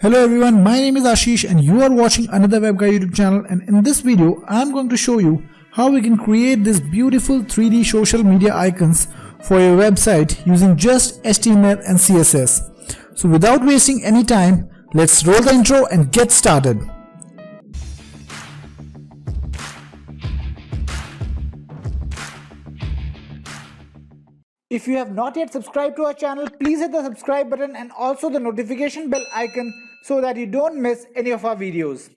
Hello everyone, my name is Ashish and you are watching another web guy YouTube channel, and in this video I am going to show you how we can create this beautiful 3D social media icons for your website using just HTML and CSS. So without wasting any time, let's roll the intro and get started. If you have not yet subscribed to our channel, please hit the subscribe button and also the notification bell icon so that you don't miss any of our videos.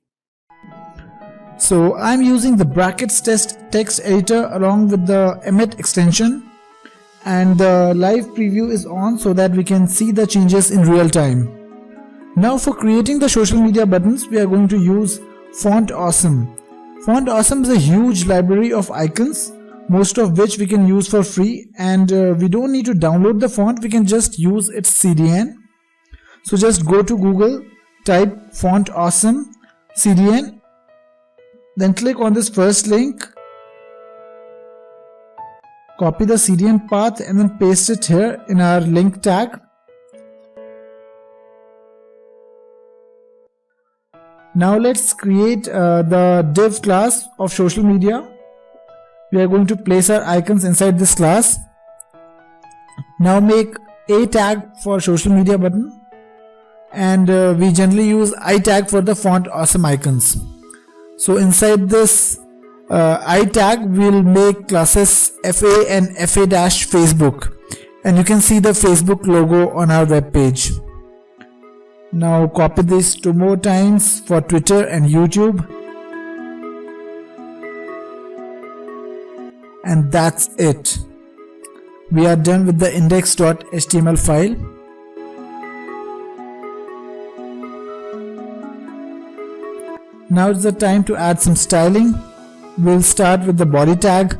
So I'm using the brackets text editor along with the Emmet extension, and the live preview is on so that we can see the changes in real time. Now for creating the social media buttons, we are going to use Font Awesome. Font Awesome is a huge library of icons, most of which we can use for free, and we don't need to download the font, we can just use its CDN. So just go to Google, type Font Awesome CDN, then click on this first link, copy the CDN path and then paste it here in our link tag. Now let's create the div class of social media. We are going to place our icons inside this class. Now make a tag for social media button, and we generally use I tag for the Font Awesome icons. So inside this I tag we'll make classes FA and FA-Facebook, and you can see the Facebook logo on our web page. Now copy this 2 more times for Twitter and YouTube. And that's it. We are done with the index.html file. Now it's the time to add some styling. We'll start with the body tag,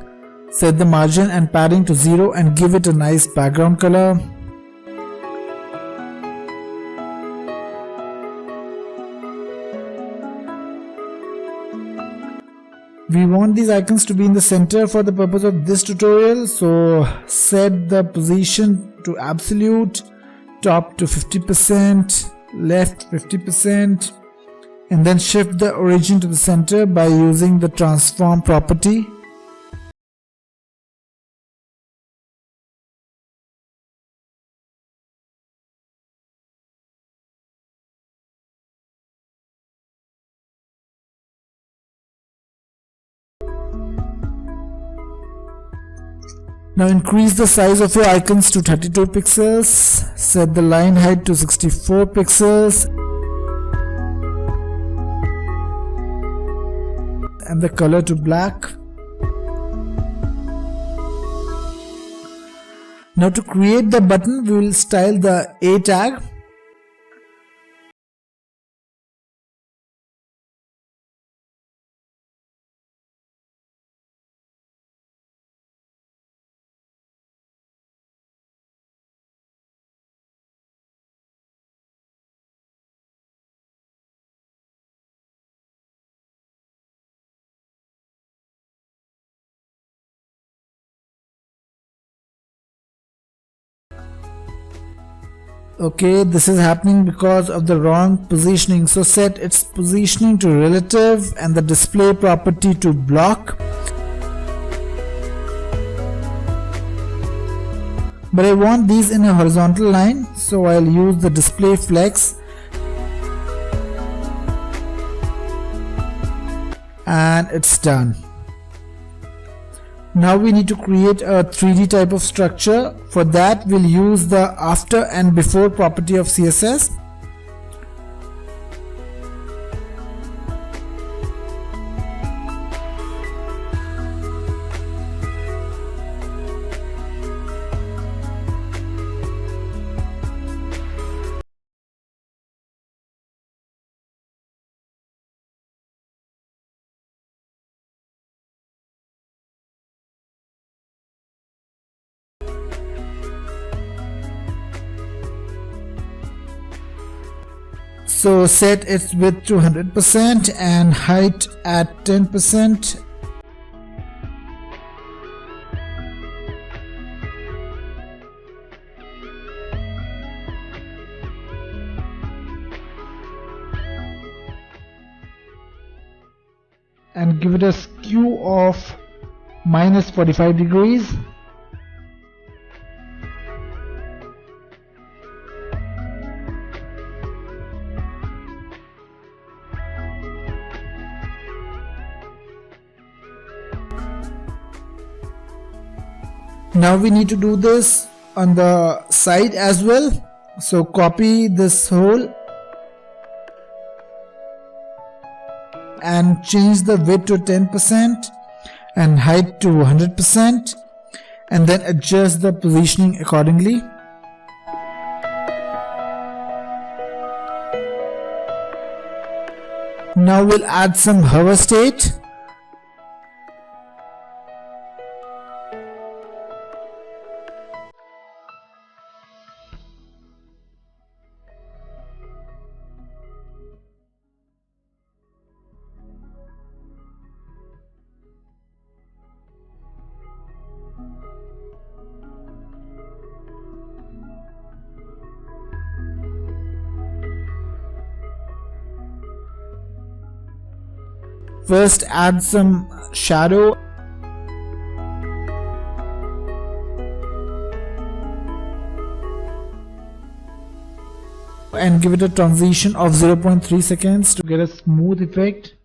set the margin and padding to 0 and give it a nice background color. We want these icons to be in the center for the purpose of this tutorial, so set the position to absolute, top to 50%, left 50%, and then shift the origin to the center by using the transform property. Now increase the size of your icons to 32 pixels, set the line height to 64 pixels and the color to black. Now to create the button, we will style the A tag. Okay, this is happening because of the wrong positioning, so set its positioning to relative and the display property to block. But I want these in a horizontal line, so I'll use the display flex, and it's done. Now we need to create a 3D type of structure. For that we'll use the after and before property of CSS. So set its width to 100% and height at 10%. and give it a skew of -45 degrees. Now we need to do this on the side as well. So copy this whole and change the width to 10% and height to 100%, and then adjust the positioning accordingly. Now we'll add some hover state. First add some shadow and give it a transition of 0.3 seconds to get a smooth effect.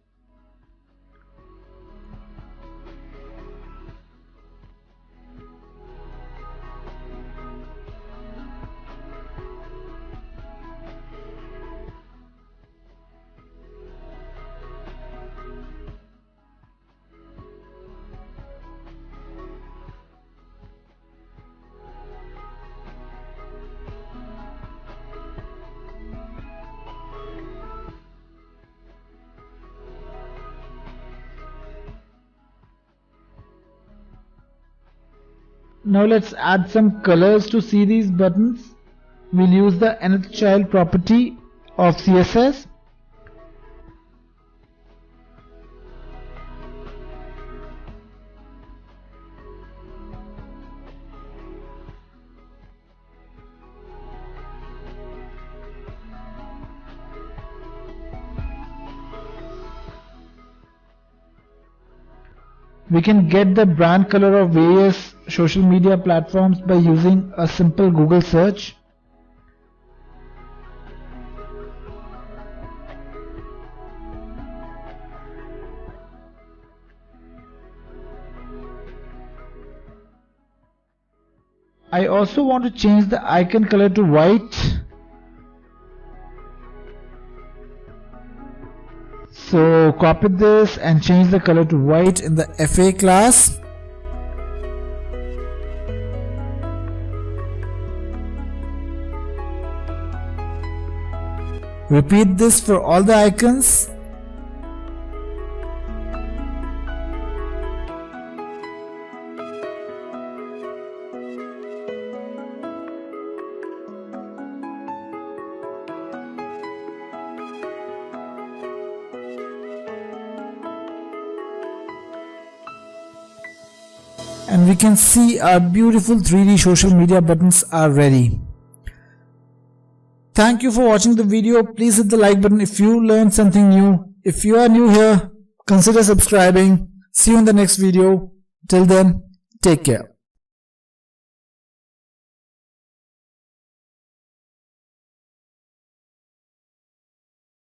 Now let's add some colors to see these buttons. We'll use the nth child property of CSS. We can get the brand color of various social media platforms by using a simple Google search. I also want to change the icon color to white. So copy this and change the color to white in the FA class. Repeat this for all the icons. And we can see our beautiful 3D social media buttons are ready. Thank you for watching the video. Please hit the like button if you learned something new. If you are new here, consider subscribing. See you in the next video. Till then, take care.